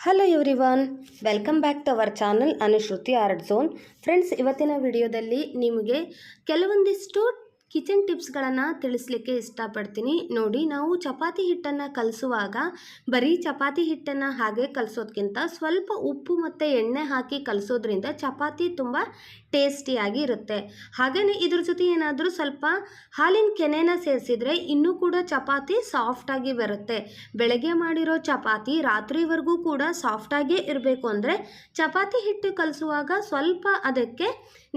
Hello everyone, welcome back to our channel Anushruti art zone. Friends, ಇವತ್ತಿನ ವಿಡಿಯೋದಲ್ಲಿ ನಿಮಗೆ ಕೆಲವೊಂದಿಷ್ಟು ಕಿಚನ್ ಟಿಪ್ಸ್ಗಳನ್ನು ತಿಳಿಸ್ಲಿಕ್ಕೆ ಇಷ್ಟಪಡ್ತೀನಿ. ನೋಡಿ, ನಾವು ಚಪಾತಿ ಹಿಟ್ಟನ್ನು ಕಲಿಸುವಾಗ ಬರೀ ಚಪಾತಿ ಹಿಟ್ಟನ್ನು ಹಾಗೆ ಕಲಿಸೋದ್ಕಿಂತ ಸ್ವಲ್ಪ ಉಪ್ಪು ಮತ್ತು ಎಣ್ಣೆ ಹಾಕಿ ಕಲಿಸೋದ್ರಿಂದ ಚಪಾತಿ ತುಂಬ ಟೇಸ್ಟಿಯಾಗಿ ಇರುತ್ತೆ. ಹಾಗೆಯೇ ಇದ್ರ ಜೊತೆ ಏನಾದರೂ ಸ್ವಲ್ಪ ಹಾಲಿನ ಕೆನೆನ ಸೇರಿಸಿದರೆ ಇನ್ನೂ ಕೂಡ ಚಪಾತಿ ಸಾಫ್ಟಾಗಿ ಬರುತ್ತೆ. ಬೆಳಗ್ಗೆ ಮಾಡಿರೋ ಚಪಾತಿ ರಾತ್ರಿವರೆಗೂ ಕೂಡ ಸಾಫ್ಟಾಗೇ ಇರಬೇಕು ಅಂದರೆ ಚಪಾತಿ ಹಿಟ್ಟು ಕಲಿಸುವಾಗ ಸ್ವಲ್ಪ ಅದಕ್ಕೆ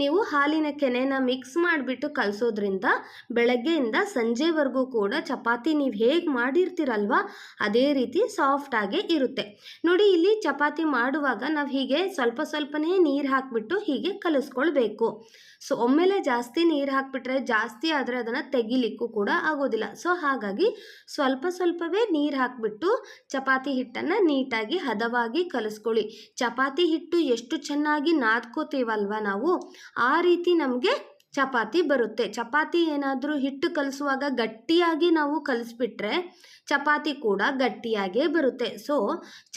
ನೀವು ಹಾಲಿನ ಕೆನೆನ ಮಿಕ್ಸ್ ಮಾಡಿಬಿಟ್ಟು ಕಲಿಸೋದ್ರಿಂದ ಬೆಳಗ್ಗೆಯಿಂದ ಸಂಜೆವರೆಗೂ ಕೂಡ ಚಪಾತಿ ನೀವು ಹೇಗೆ ಮಾಡಿರ್ತೀರಲ್ವ ಅದೇ ರೀತಿ ಸಾಫ್ಟಾಗೇ ಇರುತ್ತೆ. ನೋಡಿ, ಇಲ್ಲಿ ಚಪಾತಿ ಮಾಡುವಾಗ ನಾವು ಹೀಗೆ ಸ್ವಲ್ಪ ಸ್ವಲ್ಪನೇ ನೀರು ಹಾಕಿಬಿಟ್ಟು ಹೀಗೆ ಕಲಿಸ್ಕೊಳ್ಬೇಕು. ಸೊ ಒಮ್ಮೆಲೆ ಜಾಸ್ತಿ ನೀರು ಹಾಕಿಬಿಟ್ರೆ ಜಾಸ್ತಿ ಆದರೆ ಅದನ್ನು ತೆಗಿಲಿಕ್ಕೂ ಕೂಡ ಆಗೋದಿಲ್ಲ. ಸೊ ಹಾಗಾಗಿ ಸ್ವಲ್ಪ ಸ್ವಲ್ಪವೇ ನೀರು ಹಾಕಿಬಿಟ್ಟು ಚಪಾತಿ ಹಿಟ್ಟನ್ನು ನೀಟಾಗಿ ಹದವಾಗಿ ಕಲಿಸ್ಕೊಳ್ಳಿ. ಚಪಾತಿ ಹಿಟ್ಟು ಎಷ್ಟು ಚೆನ್ನಾಗಿ ನಾದ್ಕೋತೀವಲ್ವ ನಾವು, ಆ ರೀತಿ ನಮಗೆ ಚಪಾತಿ ಬರುತ್ತೆ. ಚಪಾತಿ ಏನಾದರೂ ಹಿಟ್ಟು ಕಲಿಸುವಾಗ ಗಟ್ಟಿಯಾಗಿ ನಾವು ಕಲಿಸ್ಬಿಟ್ರೆ ಚಪಾತಿ ಕೂಡ ಗಟ್ಟಿಯಾಗೇ ಬರುತ್ತೆ. ಸೊ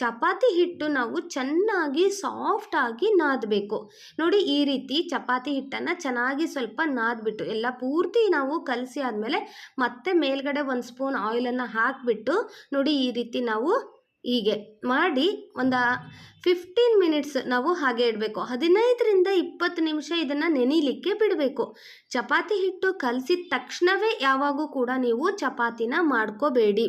ಚಪಾತಿ ಹಿಟ್ಟು ನಾವು ಚೆನ್ನಾಗಿ ಸಾಫ್ಟಾಗಿ ನಾದಬೇಕು. ನೋಡಿ, ಈ ರೀತಿ ಚಪಾತಿ ಹಿಟ್ಟನ್ನು ಚೆನ್ನಾಗಿ ಸ್ವಲ್ಪ ನಾದ್ಬಿಟ್ಟು ಎಲ್ಲ ಪೂರ್ತಿ ನಾವು ಕಲಸಿ ಆದಮೇಲೆ ಮತ್ತೆ ಮೇಲ್ಗಡೆ ಒಂದು ಸ್ಪೂನ್ ಆಯಿಲನ್ನು ಹಾಕಿಬಿಟ್ಟು ನೋಡಿ, ಈ ರೀತಿ ನಾವು ಹೀಗೆ ಮಾಡಿ ಒಂದು 15 ಮಿನಿಟ್ಸ್ ನಾವು ಹಾಗೆ ಇಡಬೇಕು. 15ರಿಂದ 20 ನಿಮಿಷ ಇದನ್ನು ನೆನೀಲಿಕ್ಕೆ ಬಿಡಬೇಕು. ಚಪಾತಿ ಹಿಟ್ಟು ಕಲಸಿದ ತಕ್ಷಣವೇ ಯಾವಾಗೂ ಕೂಡ ನೀವು ಚಪಾತಿನ ಮಾಡ್ಕೋಬೇಡಿ.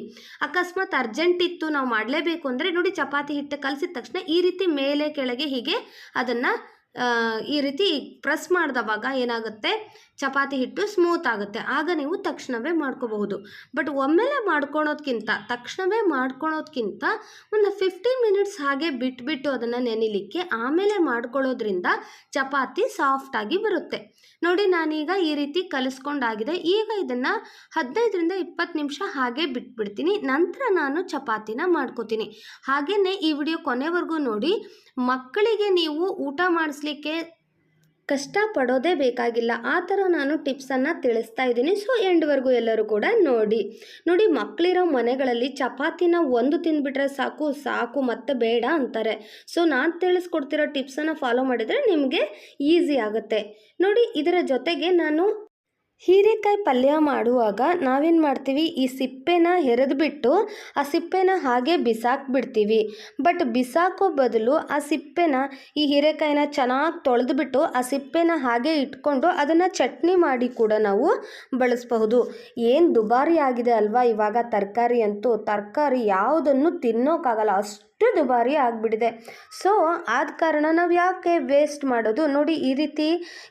ಅಕಸ್ಮಾತ್ ಅರ್ಜೆಂಟ್ ಇತ್ತು, ನಾವು ಮಾಡಲೇಬೇಕು ಅಂದರೆ ನೋಡಿ, ಚಪಾತಿ ಹಿಟ್ಟು ಕಲಸಿದ ತಕ್ಷಣ ಈ ರೀತಿ ಮೇಲೆ ಕೆಳಗೆ ಹೀಗೆ ಅದನ್ನು ಈ ರೀತಿ ಪ್ರೆಸ್ ಮಾಡಿದವಾಗ ಏನಾಗುತ್ತೆ, ಚಪಾತಿ ಹಿಟ್ಟು ಸ್ಮೂತ್ ಆಗುತ್ತೆ. ಆಗ ನೀವು ತಕ್ಷಣವೇ ಮಾಡ್ಕೋಬಹುದು. ಬಟ್ ಒಮ್ಮೆಲೆ ತಕ್ಷಣವೇ ಮಾಡ್ಕೊಳೋದ್ಕಿಂತ ಒಂದು 15 ಮಿನಿಟ್ಸ್ ಹಾಗೆ ಬಿಟ್ಬಿಟ್ಟು ಅದನ್ನು ನೆನಿಲಿಕ್ಕೆ ಆಮೇಲೆ ಮಾಡ್ಕೊಳ್ಳೋದ್ರಿಂದ ಚಪಾತಿ ಸಾಫ್ಟಾಗಿ ಬರುತ್ತೆ. ನೋಡಿ, ನಾನೀಗ ಈ ರೀತಿ ಕಲಿಸ್ಕೊಂಡಾಗಿದೆ. ಈಗ ಇದನ್ನು 15ರಿಂದ 20 ನಿಮಿಷ ಹಾಗೆ ಬಿಟ್ಬಿಡ್ತೀನಿ. ನಂತರ ನಾನು ಚಪಾತಿನ ಮಾಡ್ಕೋತೀನಿ. ಹಾಗೆಯೇ ಈ ವಿಡಿಯೋ ಕೊನೆವರೆಗೂ ನೋಡಿ. ಮಕ್ಕಳಿಗೆ ನೀವು ಊಟ ಮಾಡಿಸ್ಲಿಕ್ಕೆ ಕಷ್ಟಪಡೋದೇ ಬೇಕಾಗಿಲ್ಲ, ಆ ಥರ ನಾನು ಟಿಪ್ಸನ್ನು ತಿಳಿಸ್ತಾ ಇದ್ದೀನಿ. ಸೊ ಎಂಡ್ವರೆಗೂ ಎಲ್ಲರೂ ಕೂಡ ನೋಡಿ, ಮಕ್ಕಳಿರೋ ಮನೆಗಳಲ್ಲಿ ಚಪಾತಿನ ಒಂದು ತಿಂದುಬಿಟ್ರೆ ಸಾಕು ಮತ್ತೆ ಬೇಡ ಅಂತಾರೆ. ಸೊ ನಾನು ತಿಳಿಸ್ಕೊಡ್ತಿರೋ ಟಿಪ್ಸನ್ನು ಫಾಲೋ ಮಾಡಿದರೆ ನಿಮಗೆ ಈಸಿ ಆಗುತ್ತೆ. ನೋಡಿ, ಇದರ ಜೊತೆಗೆ ನಾನು ಹೀರೆಕಾಯಿ ಪಲ್ಯ ಮಾಡುವಾಗ ನಾವೇನು ಮಾಡ್ತೀವಿ, ಈ ಸಿಪ್ಪೆನ ಹೆರೆದ್ಬಿಟ್ಟು ಆ ಸಿಪ್ಪೆನ ಹಾಗೆ ಬಿಸಾಕ್ಬಿಡ್ತೀವಿ. ಬಟ್ ಬಿಸಾಕೋ ಬದಲು ಆ ಸಿಪ್ಪೆನ, ಈ ಹೀರೆಕಾಯಿನ ಚೆನ್ನಾಗಿ ತೊಳೆದ್ಬಿಟ್ಟು ಆ ಸಿಪ್ಪೆನ ಹಾಗೆ ಇಟ್ಕೊಂಡು ಅದನ್ನು ಚಟ್ನಿ ಮಾಡಿ ಕೂಡ ನಾವು ಬಳಸಬಹುದು. ಏನು ದುಬಾರಿ ಆಗಿದೆ ಅಲ್ವಾ ಇವಾಗ ತರಕಾರಿ ಅಂತೂ. ತರಕಾರಿ ಯಾವುದನ್ನು ತಿನ್ನೋಕ್ಕಾಗಲ್ಲ, ಅಷ್ಟು ದುಬಾರಿ ಆಗಿಬಿಟ್ಟಿದೆ. ಸೊ ಆದ ಕಾರಣ ನಾವು ಯಾಕೆ ವೇಸ್ಟ್ ಮಾಡೋದು. ನೋಡಿ, ಈ ರೀತಿ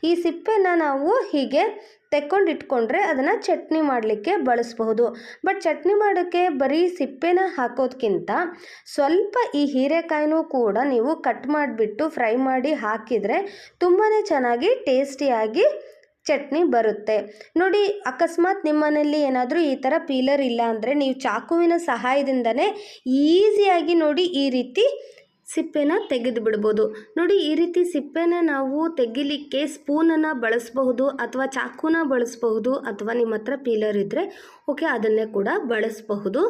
ಈ ಸಿಪ್ಪೆನ ನಾವು ಹೀಗೆ ತೆಕ್ಕೊಂಡಿಟ್ಕೊಂಡ್ರೆ ಅದನ್ನು ಚಟ್ನಿ ಮಾಡಲಿಕ್ಕೆ ಬಳಸಬಹುದು. ಬಟ್ ಚಟ್ನಿ ಮಾಡೋಕ್ಕೆ ಬರೀ ಸಿಪ್ಪೆನ ಹಾಕೋದ್ಕಿಂತ ಸ್ವಲ್ಪ ಈ ಹೀರೆಕಾಯಿನೂ ಕೂಡ ನೀವು ಕಟ್ ಮಾಡಿಬಿಟ್ಟು ಫ್ರೈ ಮಾಡಿ ಹಾಕಿದರೆ ತುಂಬಾ ಚೆನ್ನಾಗಿ ಟೇಸ್ಟಿಯಾಗಿ ಚಟ್ನಿ ಬರುತ್ತೆ. ನೋಡಿ, ಅಕಸ್ಮಾತ್ ನಿಮ್ಮ ಮನೆಯಲ್ಲಿ ಏನಾದರೂ ಈ ಥರ ಪೀಲರ್ ಇಲ್ಲ ಅಂದರೆ ನೀವು ಚಾಕುವಿನ ಸಹಾಯದಿಂದನೇ ಈಸಿಯಾಗಿ ನೋಡಿ ಈ ರೀತಿ ಸಿಪ್ಪೆನ ತೆಗೆದು ಬಿಡ್ಬೋದು. ನೋಡಿ, ಈ ರೀತಿ ಸಿಪ್ಪೆನ ನಾವು ತೆಗಿಲಿಕ್ಕೆ ಸ್ಪೂನನ್ನು ಬಳಸಬಹುದು ಅಥವಾ ಚಾಕುನ ಬಳಸಬಹುದು, ಅಥವಾ ನಿಮ್ಮ ಹತ್ರ ಪೀಲರ್ ಇದ್ದರೆ ಓಕೆ ಅದನ್ನೇ ಕೂಡ ಬಳಸಬಹುದು.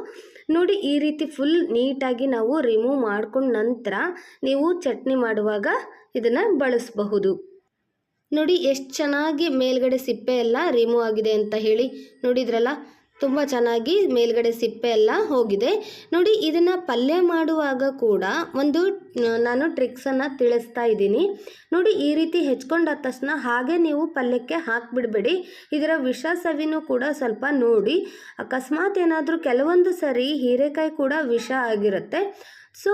ನೋಡಿ, ಈ ರೀತಿ ಫುಲ್ ನೀಟಾಗಿ ನಾವು ರಿಮೂವ್ ಮಾಡ್ಕೊಂಡ ನಂತರ ನೀವು ಚಟ್ನಿ ಮಾಡುವಾಗ ಇದನ್ನು ಬಳಸಬಹುದು. ನೋಡಿ, ಎಷ್ಟು ಚೆನ್ನಾಗಿ ಮೇಲ್ಗಡೆ ಸಿಪ್ಪೆ ಎಲ್ಲ ರಿಮೂವ್ ಆಗಿದೆ ಅಂತ ಹೇಳಿ. ನೋಡಿದ್ರಲ್ಲ, ತುಂಬ ಚೆನ್ನಾಗಿ ಮೇಲ್ಗಡೆ ಸಿಪ್ಪೆ ಎಲ್ಲ ಹೋಗಿದೆ. ನೋಡಿ, ಇದನ್ನು ಪಲ್ಯ ಮಾಡುವಾಗ ಕೂಡ ಒಂದು ನಾನು ಟ್ರಿಕ್ಸನ್ನು ತಿಳಿಸ್ತಾ ಇದ್ದೀನಿ. ನೋಡಿ, ಈ ರೀತಿ ಹೆಚ್ಕೊಂಡ ತಕ್ಷಣ ಹಾಗೆ ನೀವು ಪಲ್ಯಕ್ಕೆ ಹಾಕಿಬಿಡಬೇಡಿ. ಇದರ ವಿಷ ಸವಿನೂ ಕೂಡ ಸ್ವಲ್ಪ ನೋಡಿ. ಅಕಸ್ಮಾತ್ ಏನಾದರೂ ಕೆಲವೊಂದು ಸರಿ ಹೀರೆಕಾಯಿ ಕೂಡ ವಿಷ ಆಗಿರುತ್ತೆ. ಸೊ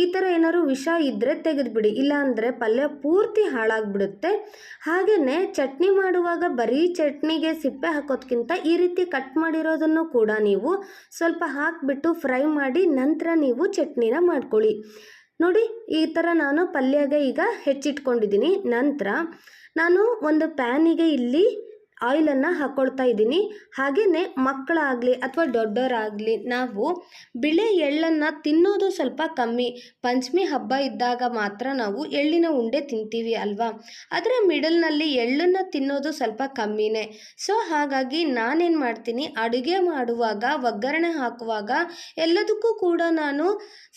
ಈ ಥರ ಏನಾದ್ರು ವಿಷ ಇದ್ದರೆ ತೆಗೆದುಬಿಡಿ, ಇಲ್ಲಾಂದರೆ ಪಲ್ಯ ಪೂರ್ತಿ ಹಾಳಾಗಿಬಿಡುತ್ತೆ. ಹಾಗೆಯೇ ಚಟ್ನಿ ಮಾಡುವಾಗ ಬರೀ ಚಟ್ನಿಗೆ ಸಿಪ್ಪೆ ಹಾಕೋದ್ಕಿಂತ ಈ ರೀತಿ ಕಟ್ ಮಾಡಿರೋದನ್ನು ಕೂಡ ನೀವು ಸ್ವಲ್ಪ ಹಾಕಿಬಿಟ್ಟು ಫ್ರೈ ಮಾಡಿ ನಂತರ ನೀವು ಚಟ್ನಿನ ಮಾಡ್ಕೊಳ್ಳಿ. ನೋಡಿ, ಈ ಥರ ನಾನು ಪಲ್ಯಗೆ ಈಗ ಹೆಚ್ಚಿಟ್ಕೊಂಡಿದ್ದೀನಿ. ನಂತರ ನಾನು ಒಂದು ಪ್ಯಾನಿಗೆ ಇಲ್ಲಿ ಆಯಿಲನ್ನು ಹಾಕ್ಕೊಳ್ತಾ ಇದ್ದೀನಿ. ಹಾಗೆಯೇ ಮಕ್ಕಳಾಗಲಿ ಅಥವಾ ದೊಡ್ಡವರಾಗಲಿ ನಾವು ಬಿಳೆ ಎಳ್ಳನ್ನು ತಿನ್ನೋದು ಸ್ವಲ್ಪ ಕಮ್ಮಿ. ಪಂಚಮಿ ಹಬ್ಬ ಇದ್ದಾಗ ಮಾತ್ರ ನಾವು ಎಳ್ಳಿನ ಉಂಡೆ ತಿಂತೀವಿ ಅಲ್ವಾ, ಅದರ ಮಿಡಲ್ನಲ್ಲಿ ಎಳ್ಳನ್ನು ತಿನ್ನೋದು ಸ್ವಲ್ಪ ಕಮ್ಮಿನೇ. ಸೊ ಹಾಗಾಗಿ ನಾನೇನು ಮಾಡ್ತೀನಿ, ಅಡುಗೆ ಮಾಡುವಾಗ ಒಗ್ಗರಣೆ ಹಾಕುವಾಗ ಎಲ್ಲದಕ್ಕೂ ಕೂಡ ನಾನು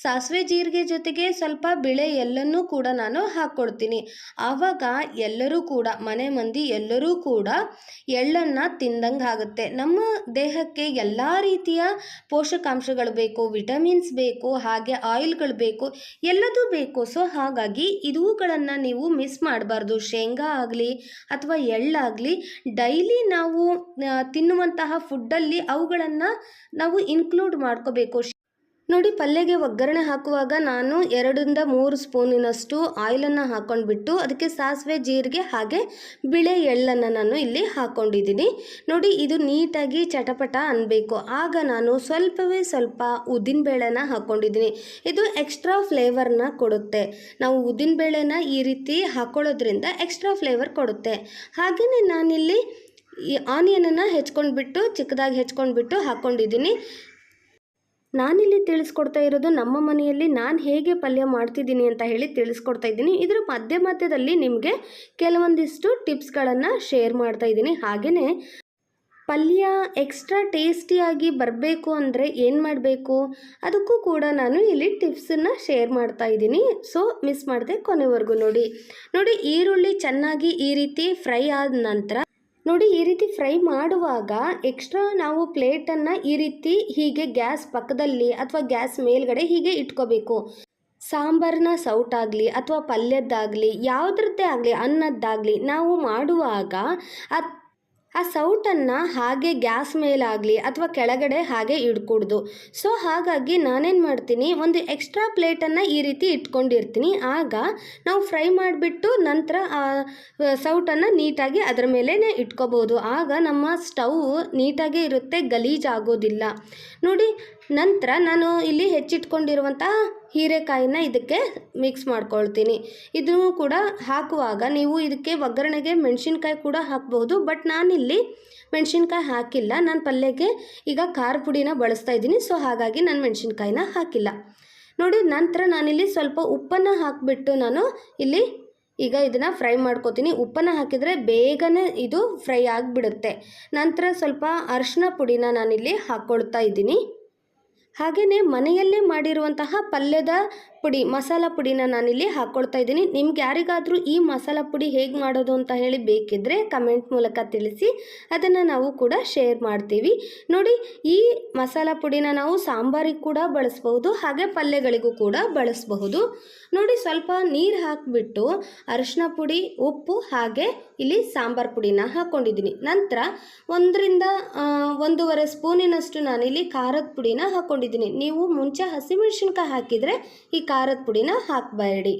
ಸಾಸಿವೆ ಜೀರಿಗೆ ಜೊತೆಗೆ ಸ್ವಲ್ಪ ಬಿಳೆ ಎಳ್ಳನ್ನು ಕೂಡ ನಾನು ಹಾಕ್ಕೊಡ್ತೀನಿ. ಆವಾಗ ಎಲ್ಲರೂ ಕೂಡ ಮನೆ ಮಂದಿ ಎಲ್ಲರೂ ಕೂಡ ಎಳ್ಳನ್ನು ತಿಂದಂಗೆ ಆಗುತ್ತೆ. ನಮ್ಮ ದೇಹಕ್ಕೆ ಎಲ್ಲ ರೀತಿಯ ಪೋಷಕಾಂಶಗಳು ಬೇಕು, ವಿಟಮಿನ್ಸ್ ಬೇಕು, ಹಾಗೆ ಆಯಿಲ್ಗಳು ಬೇಕು, ಎಲ್ಲದೂ ಬೇಕು. ಸೊ ಹಾಗಾಗಿ ಇವುಗಳನ್ನು ನೀವು ಮಿಸ್ ಮಾಡಬಾರ್ದು. ಶೇಂಗಾ ಆಗಲಿ ಅಥವಾ ಎಳ್ಳಾಗಲಿ ಡೈಲಿ ನಾವು ತಿನ್ನುವಂತಹ ಫುಡ್ಡಲ್ಲಿ ಅವುಗಳನ್ನು ನಾವು ಇನ್ಕ್ಲೂಡ್ ಮಾಡ್ಕೋಬೇಕು. ನೋಡಿ, ಪಲ್ಯಗೆ ಒಗ್ಗರಣೆ ಹಾಕುವಾಗ ನಾನು 2-3 ಸ್ಪೂನಿನಷ್ಟು ಆಯಿಲನ್ನು ಹಾಕ್ಕೊಂಡ್ಬಿಟ್ಟು ಅದಕ್ಕೆ ಸಾಸಿವೆ ಜೀರಿಗೆ ಹಾಗೆ ಬಿಳೆ ಎಳ್ಳನ್ನು ನಾನು ಇಲ್ಲಿ ಹಾಕ್ಕೊಂಡಿದ್ದೀನಿ. ನೋಡಿ, ಇದು ನೀಟಾಗಿ ಚಟಪಟ ಅನ್ನಬೇಕು. ಆಗ ನಾನು ಸ್ವಲ್ಪವೇ ಸ್ವಲ್ಪ ಉದ್ದಿನಬೇಳೆನ ಹಾಕ್ಕೊಂಡಿದ್ದೀನಿ. ಇದು ಎಕ್ಸ್ಟ್ರಾ ಫ್ಲೇವರ್ನ ಕೊಡುತ್ತೆ. ನಾವು ಉದ್ದಿನಬೇಳೆನ ಈ ರೀತಿ ಹಾಕ್ಕೊಳ್ಳೋದ್ರಿಂದ ಎಕ್ಸ್ಟ್ರಾ ಫ್ಲೇವರ್ ಕೊಡುತ್ತೆ. ಹಾಗೆಯೇ ನಾನಿಲ್ಲಿ ಈ ಆನಿಯನನ್ನು ಹೆಚ್ಕೊಂಡ್ಬಿಟ್ಟು ಚಿಕ್ಕದಾಗಿ ಹೆಚ್ಕೊಂಡ್ಬಿಟ್ಟು ಹಾಕ್ಕೊಂಡಿದ್ದೀನಿ. ನಾನಿಲ್ಲಿ ತಿಳಿಸ್ಕೊಡ್ತಾ ಇರೋದು ನಮ್ಮ ಮನೆಯಲ್ಲಿ ನಾನು ಹೇಗೆ ಪಲ್ಯ ಮಾಡ್ತಿದ್ದೀನಿ ಅಂತ ಹೇಳಿ ತಿಳಿಸ್ಕೊಡ್ತಾ ಇದ್ದೀನಿ. ಇದರ ಮಧ್ಯದಲ್ಲಿ ನಿಮಗೆ ಕೆಲವೊಂದಿಷ್ಟು ಟಿಪ್ಸ್ಗಳನ್ನು ಶೇರ್ ಮಾಡ್ತಾ ಇದ್ದೀನಿ. ಹಾಗೆಯೇ ಪಲ್ಯ ಎಕ್ಸ್ಟ್ರಾ ಟೇಸ್ಟಿಯಾಗಿ ಬರಬೇಕು ಅಂದರೆ ಏನು ಮಾಡಬೇಕು ಅದಕ್ಕೂ ಕೂಡ ನಾನು ಇಲ್ಲಿ ಟಿಪ್ಸನ್ನು ಶೇರ್ ಮಾಡ್ತಾ ಇದ್ದೀನಿ. ಸೊ ಮಿಸ್ ಮಾಡದೆ ಕೊನೆವರೆಗೂ ನೋಡಿ. ಈರುಳ್ಳಿ ಚೆನ್ನಾಗಿ ಈ ರೀತಿ ಫ್ರೈ ಆದ ನಂತರ ನೋಡಿ, ಈ ರೀತಿ ಫ್ರೈ ಮಾಡುವಾಗ ಎಕ್ಸ್ಟ್ರಾ ನಾವು ಪ್ಲೇಟನ್ನು ಈ ರೀತಿ ಹೀಗೆ ಗ್ಯಾಸ್ ಪಕ್ಕದಲ್ಲಿ ಅಥವಾ ಗ್ಯಾಸ್ ಮೇಲ್ಗಡೆ ಹೀಗೆ ಇಟ್ಕೋಬೇಕು. ಸಾಂಬಾರಿನ ಸೌಟಾಗಲಿ ಅಥವಾ ಪಲ್ಯದ್ದಾಗಲಿ ಯಾವುದ್ರದ್ದೇ ಆಗಲಿ ಅನ್ನದ್ದಾಗಲಿ ನಾವು ಮಾಡುವಾಗ ಆ ಸೌಟನ್ನು ಹಾಗೆ ಗ್ಯಾಸ್ ಮೇಲಾಗಲಿ ಅಥವಾ ಕೆಳಗಡೆ ಹಾಗೆ ಇಡ್ಕೊಡ್ದು. ಸೊ ಹಾಗಾಗಿ ನಾನೇನು ಮಾಡ್ತೀನಿ, ಒಂದು ಎಕ್ಸ್ಟ್ರಾ ಪ್ಲೇಟನ್ನು ಈ ರೀತಿ ಇಟ್ಕೊಂಡಿರ್ತೀನಿ. ಆಗ ನಾವು ಫ್ರೈ ಮಾಡಿಬಿಟ್ಟು ನಂತರ ಆ ಸೌಟನ್ನು ನೀಟಾಗಿ ಅದರ ಮೇಲೇ ಇಟ್ಕೋಬೋದು. ಆಗ ನಮ್ಮ ಸ್ಟವ್ ನೀಟಾಗೇ ಇರುತ್ತೆ, ಗಲೀಜಾಗೋದಿಲ್ಲ. ನೋಡಿ, ನಂತರ ನಾನು ಇಲ್ಲಿ ಹೆಚ್ಚಿಟ್ಕೊಂಡಿರುವಂಥ ಹೀರೆಕಾಯಿನ ಇದಕ್ಕೆ ಮಿಕ್ಸ್ ಮಾಡ್ಕೊಳ್ತೀನಿ. ಇದನ್ನು ಕೂಡ ಹಾಕುವಾಗ ನೀವು ಇದಕ್ಕೆ ಒಗ್ಗರಣೆಗೆ ಮೆಣಸಿನ್ಕಾಯಿ ಕೂಡ ಹಾಕ್ಬೋದು. ಬಟ್ ನಾನಿಲ್ಲಿ ಮೆಣಸಿನ್ಕಾಯಿ ಹಾಕಿಲ್ಲ. ನಾನು ಪಲ್ಯಕ್ಕೆ ಈಗ ಖಾರ ಪುಡಿನ ಬಳಸ್ತಾ ಇದ್ದೀನಿ. ಸೊ ಹಾಗಾಗಿ ನಾನು ಮೆಣಸಿನ್ಕಾಯಿನ ಹಾಕಿಲ್ಲ. ನೋಡಿ, ನಂತರ ನಾನಿಲ್ಲಿ ಸ್ವಲ್ಪ ಉಪ್ಪನ್ನು ಹಾಕಿಬಿಟ್ಟು ನಾನು ಇಲ್ಲಿ ಈಗ ಇದನ್ನು ಫ್ರೈ ಮಾಡ್ಕೋತೀನಿ. ಉಪ್ಪನ್ನು ಹಾಕಿದರೆ ಬೇಗನೆ ಇದು ಫ್ರೈ ಆಗಿಬಿಡುತ್ತೆ. ನಂತರ ಸ್ವಲ್ಪ ಅರಿಶಿನ ಪುಡಿನ ನಾನಿಲ್ಲಿ ಹಾಕ್ಕೊಳ್ತಾ ಇದ್ದೀನಿ. ಹಾಗೆಯೇ ಮನೆಯಲ್ಲೇ ಮಾಡಿರುವಂತಹ ಪಲ್ಯದ ಪುಡಿ, ಮಸಾಲ ಪುಡಿನ ನಾನಿಲ್ಲಿ ಹಾಕ್ಕೊಳ್ತಾ ಇದ್ದೀನಿ. ನಿಮ್ಗೆ ಯಾರಿಗಾದರೂ ಈ ಮಸಾಲ ಪುಡಿ ಹೇಗೆ ಮಾಡೋದು ಅಂತ ಹೇಳಿ ಬೇಕಿದ್ದರೆ ಕಮೆಂಟ್ ಮೂಲಕ ತಿಳಿಸಿ, ಅದನ್ನು ನಾವು ಕೂಡ ಶೇರ್ ಮಾಡ್ತೀವಿ. ನೋಡಿ, ಈ ಮಸಾಲ ಪುಡಿನ ನಾವು ಸಾಂಬಾರಿಗೆ ಕೂಡ ಬಳಸ್ಬಹುದು, ಹಾಗೆ ಪಲ್ಯಗಳಿಗೂ ಕೂಡ ಬಳಸಬಹುದು. ನೋಡಿ, ಸ್ವಲ್ಪ ನೀರು ಹಾಕಿಬಿಟ್ಟು ಅರಿಶಿನ ಪುಡಿ, ಉಪ್ಪು ಹಾಗೆ ಇಲ್ಲಿ ಸಾಂಬಾರು ಪುಡಿನ ಹಾಕ್ಕೊಂಡಿದ್ದೀನಿ. ನಂತರ 1-1.5 ಸ್ಪೂನಿನಷ್ಟು ನಾನಿಲ್ಲಿ ಖಾರದ ಪುಡಿನ ಹಾಕ್ಕೊಂಡಿದ್ದೀನಿ. ನೀವು ಮುಂಚೆ ಹಸಿಮೆಣಸಿನ್ಕಾಯಿ ಹಾಕಿದರೆ ಈ ಖಾರದ ಪುಡಿನ ಹಾಕಬೇಡಿ.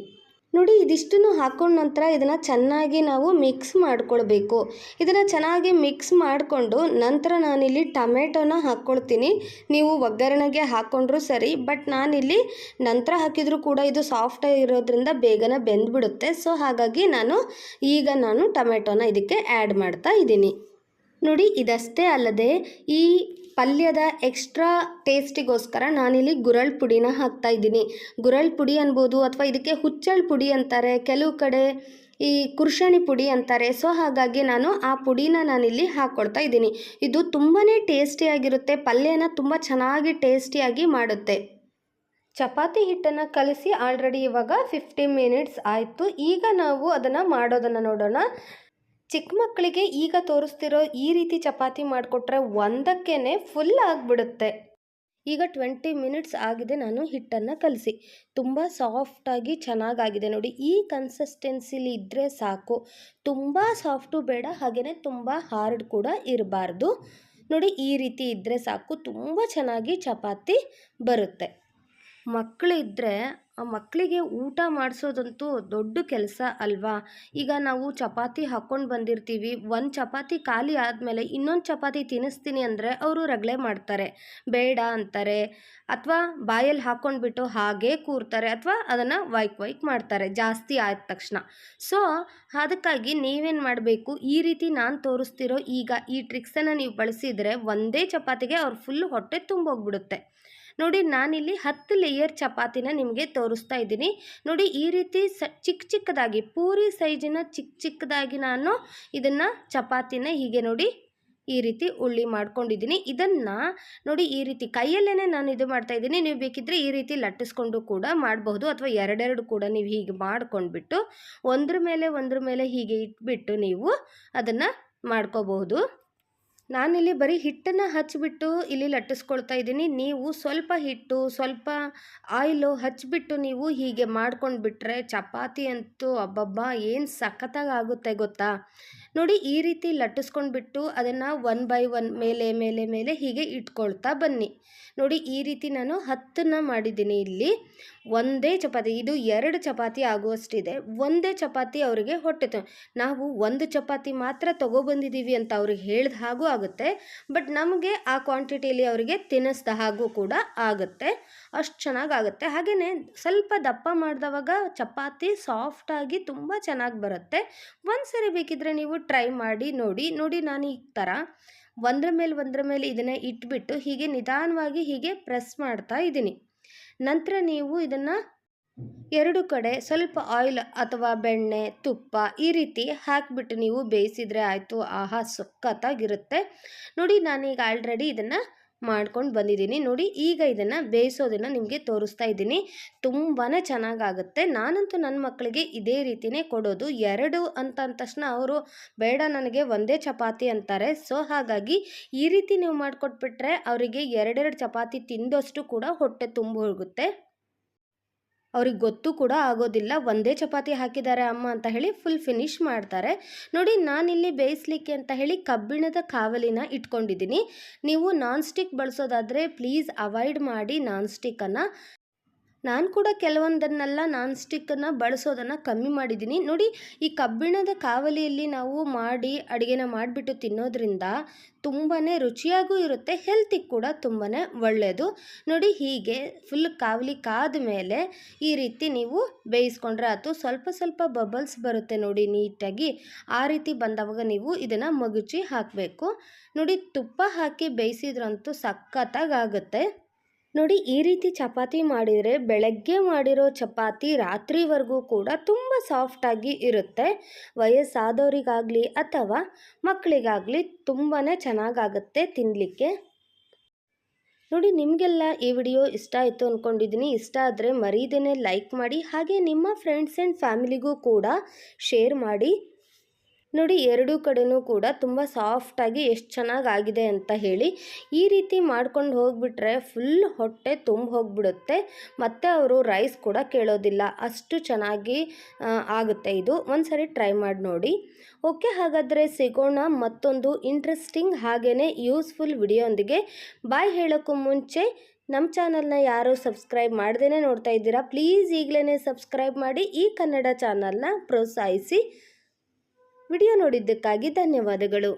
ನೋಡಿ, ಇದಿಷ್ಟನ್ನು ಹಾಕ್ಕೊಂಡ ನಂತರ ಇದನ್ನು ಚೆನ್ನಾಗಿ ನಾವು ಮಿಕ್ಸ್ ಮಾಡ್ಕೊಳ್ಬೇಕು. ಇದನ್ನು ಚೆನ್ನಾಗಿ ಮಿಕ್ಸ್ ಮಾಡಿಕೊಂಡು ನಂತರ ನಾನಿಲ್ಲಿ ಟೊಮೆಟೊನ ಹಾಕ್ಕೊಳ್ತೀನಿ. ನೀವು ಒಗ್ಗರಣೆಗೆ ಹಾಕ್ಕೊಂಡ್ರೂ ಸರಿ, ಬಟ್ ನಾನಿಲ್ಲಿ ನಂತರ ಹಾಕಿದರೂ ಕೂಡ ಇದು ಸಾಫ್ಟ್ ಇರೋದ್ರಿಂದ ಬೇಗನೆ ಬೆಂದ್ಬಿಡುತ್ತೆ. ಸೊ ಹಾಗಾಗಿ ನಾನು ಟೊಮೆಟೊನ ಇದಕ್ಕೆ ಆ್ಯಡ್ ಮಾಡ್ತಾ ಇದ್ದೀನಿ. ನೋಡಿ, ಇದಷ್ಟೇ ಅಲ್ಲದೆ ಈ ಪಲ್ಯದ ಎಕ್ಸ್ಟ್ರಾ ಟೇಸ್ಟಿಗೋಸ್ಕರ ನಾನಿಲ್ಲಿ ಗುರಳ್ ಪುಡಿನ ಹಾಕ್ತಾ ಇದ್ದೀನಿ. ಗುರಳ್ ಪುಡಿ ಅನ್ಬೋದು ಅಥವಾ ಇದಕ್ಕೆ ಹುಚ್ಚಳ್ ಪುಡಿ ಅಂತಾರೆ, ಕೆಲವು ಕಡೆ ಈ ಕುರ್ಷಣಿ ಪುಡಿ ಅಂತಾರೆ. ಸೊ ಹಾಗಾಗಿ ನಾನು ಆ ಪುಡಿನ ನಾನಿಲ್ಲಿ ಹಾಕ್ಕೊಳ್ತಾ ಇದ್ದೀನಿ. ಇದು ತುಂಬಾ ಟೇಸ್ಟಿಯಾಗಿರುತ್ತೆ, ಪಲ್ಯನ ತುಂಬ ಚೆನ್ನಾಗಿ ಟೇಸ್ಟಿಯಾಗಿ ಮಾಡುತ್ತೆ. ಚಪಾತಿ ಹಿಟ್ಟನ್ನು ಕಲಸಿ ಆಲ್ರೆಡಿ ಇವಾಗ 15 ಮಿನಿಟ್ಸ್ ಆಯಿತು. ಈಗ ನಾವು ಅದನ್ನು ಮಾಡೋದನ್ನು ನೋಡೋಣ. ಚಿಕ್ಕ ಮಕ್ಕಳಿಗೆ ಈಗ ತೋರಿಸ್ತಿರೋ ಈ ರೀತಿ ಚಪಾತಿ ಮಾಡಿಕೊಟ್ರೆ ಒಂದಕ್ಕೇ ಫುಲ್ ಆಗಿಬಿಡುತ್ತೆ. ಈಗ 20 ಮಿನಿಟ್ಸ್ ಆಗಿದೆ ನಾನು ಹಿಟ್ಟನ್ನು ಕಲಸಿ. ತುಂಬ ಸಾಫ್ಟಾಗಿ ಚೆನ್ನಾಗಾಗಿದೆ ನೋಡಿ. ಈ ಕನ್ಸಿಸ್ಟೆನ್ಸಿಲಿ ಇದ್ದರೆ ಸಾಕು. ತುಂಬ ಸಾಫ್ಟು ಬೇಡ, ಹಾಗೆಯೇ ತುಂಬ ಹಾರ್ಡ್ ಕೂಡ ಇರಬಾರ್ದು. ನೋಡಿ, ಈ ರೀತಿ ಇದ್ದರೆ ಸಾಕು, ತುಂಬ ಚೆನ್ನಾಗಿ ಚಪಾತಿ ಬರುತ್ತೆ. ಮಕ್ಕಳಿದ್ದರೆ ಮಕ್ಕಳಿಗೆ ಊಟ ಮಾಡಿಸೋದಂತೂ ದೊಡ್ಡ ಕೆಲಸ ಅಲ್ವಾ. ಈಗ ನಾವು ಚಪಾತಿ ಹಾಕ್ಕೊಂಡು ಬಂದಿರ್ತೀವಿ, ಒಂದು ಚಪಾತಿ ಖಾಲಿ ಆದಮೇಲೆ ಇನ್ನೊಂದು ಚಪಾತಿ ತಿನ್ನಿಸ್ತೀನಿ ಅಂದರೆ ಅವರು ರಗಳೆ ಮಾಡ್ತಾರೆ, ಬೇಡ ಅಂತಾರೆ, ಅಥವಾ ಬಾಯಲ್ಲಿ ಹಾಕ್ಕೊಂಡ್ಬಿಟ್ಟು ಹಾಗೇ ಕೂರ್ತಾರೆ, ಅಥವಾ ಅದನ್ನು ವೈಕ್ ಮಾಡ್ತಾರೆ ಜಾಸ್ತಿ ಆದ ತಕ್ಷಣ. ಸೊ ಅದಕ್ಕಾಗಿ ನೀವೇನು ಮಾಡಬೇಕು, ಈ ರೀತಿ ನಾನು ತೋರಿಸ್ತಿರೋ ಈಗ ಈ ಟ್ರಿಕ್ಸನ್ನು ನೀವು ಬಳಸಿದರೆ ಒಂದೇ ಚಪಾತಿಗೆ ಅವ್ರು ಫುಲ್ ಹೊಟ್ಟೆ ತುಂಬೋಗ್ಬಿಡುತ್ತೆ. ನೋಡಿ, ನಾನಿಲ್ಲಿ 10 ಲೇಯರ್ ಚಪಾತಿನ ನಿಮಗೆ ತೋರಿಸ್ತಾ ಇದ್ದೀನಿ. ನೋಡಿ, ಈ ರೀತಿ ಚಿಕ್ಕದಾಗಿ ಪೂರಿ ಸೈಜಿನ ಚಿಕ್ಕದಾಗಿ ನಾನು ಇದನ್ನು ಚಪಾತಿನ ಹೀಗೆ ನೋಡಿ ಈ ರೀತಿ ಉಳ್ಳಿ ಮಾಡ್ಕೊಂಡಿದ್ದೀನಿ. ಇದನ್ನು ನೋಡಿ ಈ ರೀತಿ ಕೈಯಲ್ಲೇ ನಾನು ಇದು ಮಾಡ್ತಾ ಇದ್ದೀನಿ. ನೀವು ಬೇಕಿದ್ದರೆ ಈ ರೀತಿ ಲಟ್ಟಿಸ್ಕೊಂಡು ಕೂಡ ಮಾಡಬಹುದು, ಅಥವಾ ಎರಡೆರಡು ಕೂಡ ನೀವು ಹೀಗೆ ಮಾಡ್ಕೊಂಡ್ಬಿಟ್ಟು ಒಂದ್ರ ಮೇಲೆ ಹೀಗೆ ಇಟ್ಬಿಟ್ಟು ನೀವು ಅದನ್ನು ಮಾಡ್ಕೋಬಹುದು. ನಾನಿಲ್ಲಿ ಬರೀ ಹಿಟ್ಟನ್ನು ಹಚ್ಚಿಬಿಟ್ಟು ಇಲ್ಲಿ ಲಟ್ಟಿಸ್ಕೊಳ್ತಾ ಇದ್ದೀನಿ. ನೀವು ಸ್ವಲ್ಪ ಹಿಟ್ಟು ಸ್ವಲ್ಪ ಆಯಿಲು ಹಚ್ಚಿಬಿಟ್ಟು ನೀವು ಹೀಗೆ ಮಾಡ್ಕೊಂಡು ಬಿಟ್ಟರೆ ಚಪಾತಿ ಅಂತೂ ಅಬ್ಬಬ್ಬಾ ಏನು ಸಖತ್ತಾಗಿ ಆಗುತ್ತೆ ಗೊತ್ತಾ. ನೋಡಿ, ಈ ರೀತಿ ಲಟ್ಟಿಸ್ಕೊಂಡ್ಬಿಟ್ಟು ಅದನ್ನು 1 ಬೈ 1 ಮೇಲೆ ಹೀಗೆ ಇಟ್ಕೊಳ್ತಾ ಬನ್ನಿ. ನೋಡಿ, ಈ ರೀತಿ ನಾನು 10 ಮಾಡಿದ್ದೀನಿ. ಇಲ್ಲಿ ಒಂದೇ ಚಪಾತಿ, ಇದು 2 ಚಪಾತಿ ಆಗುವಷ್ಟಿದೆ. ಒಂದೇ ಚಪಾತಿ ಅವರಿಗೆ ಹೊಟ್ಟೆ ನಾವು ಒಂದು ಚಪಾತಿ ಮಾತ್ರ ತೊಗೊಬಂದಿದ್ದೀವಿ ಅಂತ ಅವ್ರಿಗೆ ಹೇಳಿದ ಹಾಗೂ ಆಗುತ್ತೆ, ಬಟ್ ನಮಗೆ ಆ ಕ್ವಾಂಟಿಟಿಯಲ್ಲಿ ಅವರಿಗೆ ತಿನ್ನಿಸ್ದ ಹಾಗೂ ಕೂಡ ಆಗುತ್ತೆ. ಅಷ್ಟು ಚೆನ್ನಾಗಾಗುತ್ತೆ. ಹಾಗೆಯೇ ಸ್ವಲ್ಪ ದಪ್ಪ ಮಾಡಿದವಾಗ ಚಪಾತಿ ಸಾಫ್ಟಾಗಿ ತುಂಬ ಚೆನ್ನಾಗಿ ಬರುತ್ತೆ. ಒಂದು ಸರಿ ಬೇಕಿದ್ದರೆ ನೀವು ಟ್ರೈ ಮಾಡಿ ನೋಡಿ. ನಾನು ಈ ಥರ ಒಂದ್ರ ಮೇಲೆ ಇದನ್ನು ಇಟ್ಬಿಟ್ಟು ಹೀಗೆ ನಿಧಾನವಾಗಿ ಹೀಗೆ ಪ್ರೆಸ್ ಮಾಡ್ತಾ ಇದ್ದೀನಿ. ನಂತರ ನೀವು ಇದನ್ನು 2 ಕಡೆ ಸ್ವಲ್ಪ ಆಯಿಲ್ ಅಥವಾ ಬೆಣ್ಣೆ ತುಪ್ಪ ಈ ರೀತಿ ಹಾಕಿಬಿಟ್ಟು ನೀವು ಬೇಯಿಸಿದರೆ ಆಯಿತು. ಆಹಾ, ಸಖತ್ತಾಗಿರುತ್ತೆ. ನೋಡಿ, ನಾನೀಗ ಆಲ್ರೆಡಿ ಇದನ್ನು ಮಾಡ್ಕೊಂಡು ಬಂದಿದ್ದೀನಿ. ನೋಡಿ, ಈಗ ಇದನ್ನು ಬೇಯಿಸೋದನ್ನು ನಿಮಗೆ ತೋರಿಸ್ತಾ ಇದ್ದೀನಿ. ತುಂಬಾ ಚೆನ್ನಾಗಾಗುತ್ತೆ. ನಾನಂತೂ ನನ್ನ ಮಕ್ಕಳಿಗೆ ಇದೇ ರೀತಿಯೇ ಕೊಡೋದು. 2 ಅಂತ ಅಂದ ತಕ್ಷಣ ಅವರು ಬೇಡ ನನಗೆ ಒಂದೇ ಚಪಾತಿ ಅಂತಾರೆ. ಸೊ ಹಾಗಾಗಿ ಈ ರೀತಿ ನೀವು ಮಾಡಿಕೊಟ್ಬಿಟ್ರೆ ಅವರಿಗೆ 2 ಚಪಾತಿ ತಿಂದಷ್ಟು ಕೂಡ ಹೊಟ್ಟೆ ತುಂಬ ಹೋಗುತ್ತೆ. ಅವ್ರಿಗೆ ಗೊತ್ತು ಕೂಡ ಆಗೋದಿಲ್ಲ ಒಂದೇ ಚಪಾತಿ ಹಾಕಿದ್ದಾರೆ ಅಮ್ಮ ಅಂತ ಹೇಳಿ ಫುಲ್ ಫಿನಿಶ್ ಮಾಡ್ತಾರೆ. ನೋಡಿ, ನಾನಿಲ್ಲಿ ಬೇಯಿಸ್ಲಿಕ್ಕೆ ಅಂತ ಹೇಳಿ ಕಬ್ಬಿಣದ ಕಾವಲಿನ ಇಟ್ಕೊಂಡಿದ್ದೀನಿ. ನೀವು ನಾನ್ ಸ್ಟಿಕ್ ಬಳಸೋದಾದರೆ ಪ್ಲೀಸ್ ಅವಾಯ್ಡ್ ಮಾಡಿ ನಾನ್ ಸ್ಟಿಕ್ಕನ್ನು. ನಾನು ಕೂಡ ಕೆಲವೊಂದನ್ನೆಲ್ಲ ನಾನ್ ಸ್ಟಿಕ್ಕನ್ನು ಬಳಸೋದನ್ನು ಕಮ್ಮಿ ಮಾಡಿದ್ದೀನಿ. ನೋಡಿ, ಈ ಕಬ್ಬಿಣದ ಕಾವಲಿಯಲ್ಲಿ ನಾವು ಮಾಡಿ ಅಡುಗೆನ ಮಾಡಿಬಿಟ್ಟು ತಿನ್ನೋದ್ರಿಂದ ತುಂಬಾ ರುಚಿಯಾಗೂ ಇರುತ್ತೆ, ಹೆಲ್ತಿಗೆ ಕೂಡ ತುಂಬಾ ಒಳ್ಳೆಯದು. ನೋಡಿ, ಹೀಗೆ ಫುಲ್ ಕಾವಲಿ ಕಾದ ಮೇಲೆ ಈ ರೀತಿ ನೀವು ಬೇಯಿಸ್ಕೊಂಡ್ರೆ ಆಯ್ತು. ಸ್ವಲ್ಪ ಬಬಲ್ಸ್ ಬರುತ್ತೆ ನೋಡಿ ನೀಟಾಗಿ. ಆ ರೀತಿ ಬಂದವಾಗ ನೀವು ಇದನ್ನು ಮಗುಚಿ ಹಾಕಬೇಕು. ನೋಡಿ, ತುಪ್ಪ ಹಾಕಿ ಬೇಯಿಸಿದ್ರಂತೂ ಸಖತ್ತಾಗುತ್ತೆ. ನೋಡಿ, ಈ ರೀತಿ ಚಪಾತಿ ಮಾಡಿದರೆ ಬೆಳಗ್ಗೆ ಮಾಡಿರೋ ಚಪಾತಿ ರಾತ್ರಿವರೆಗೂ ಕೂಡ ತುಂಬ ಸಾಫ್ಟಾಗಿ ಇರುತ್ತೆ. ವಯಸ್ಸಾದವರಿಗಾಗಲಿ ಅಥವಾ ಮಕ್ಕಳಿಗಾಗಲಿ ತುಂಬಾ ಚೆನ್ನಾಗಾಗುತ್ತೆ ತಿನ್ನಲಿಕ್ಕೆ. ನೋಡಿ, ನಿಮಗೆಲ್ಲ ಈ ವಿಡಿಯೋ ಇಷ್ಟ ಆಯಿತು ಅಂದ್ಕೊಂಡಿದ್ದೀನಿ. ಇಷ್ಟ ಆದರೆ ಮರೀದೇನೆ ಲೈಕ್ ಮಾಡಿ, ಹಾಗೆ ನಿಮ್ಮ ಫ್ರೆಂಡ್ಸ್ ಆ್ಯಂಡ್ ಫ್ಯಾಮಿಲಿಗೂ ಕೂಡ ಶೇರ್ ಮಾಡಿ. ನೋಡಿ, 2 ಕಡೆನೂ ಕೂಡ ತುಂಬ ಸಾಫ್ಟಾಗಿ ಎಷ್ಟು ಚೆನ್ನಾಗಾಗಿದೆ ಅಂತ ಹೇಳಿ. ಈ ರೀತಿ ಮಾಡ್ಕೊಂಡು ಹೋಗಿಬಿಟ್ರೆ ಫುಲ್ ಹೊಟ್ಟೆ ತುಂಬ ಹೋಗಿಬಿಡುತ್ತೆ, ಮತ್ತು ಅವರು ರೈಸ್ ಕೂಡ ಕೇಳೋದಿಲ್ಲ, ಅಷ್ಟು ಚೆನ್ನಾಗಿ ಆಗುತ್ತೆ ಇದು. ಒಂದು ಸರಿ ಟ್ರೈ ಮಾಡಿ ನೋಡಿ. ಓಕೆ, ಹಾಗಾದರೆ ಸಿಗೋಣ ಮತ್ತೊಂದು ಇಂಟ್ರೆಸ್ಟಿಂಗ್ ಹಾಗೆಯೇ ಯೂಸ್ಫುಲ್ ವಿಡಿಯೋಂದಿಗೆ. ಬಾಯ್ ಹೇಳೋಕ್ಕೂ ಮುಂಚೆ ನಮ್ಮ ಚಾನಲ್ನ ಯಾರು ಸಬ್ಸ್ಕ್ರೈಬ್ ಮಾಡ್ದೇ ನೋಡ್ತಾ ಇದ್ದೀರಾ, ಪ್ಲೀಸ್ ಈಗಲೇ ಸಬ್ಸ್ಕ್ರೈಬ್ ಮಾಡಿ ಈ ಕನ್ನಡ ಚಾನಲ್ನ ಪ್ರೋತ್ಸಾಹಿಸಿ. ವಿಡಿಯೋ ನೋಡಿದ್ದಕ್ಕಾಗಿ ಧನ್ಯವಾದಗಳು.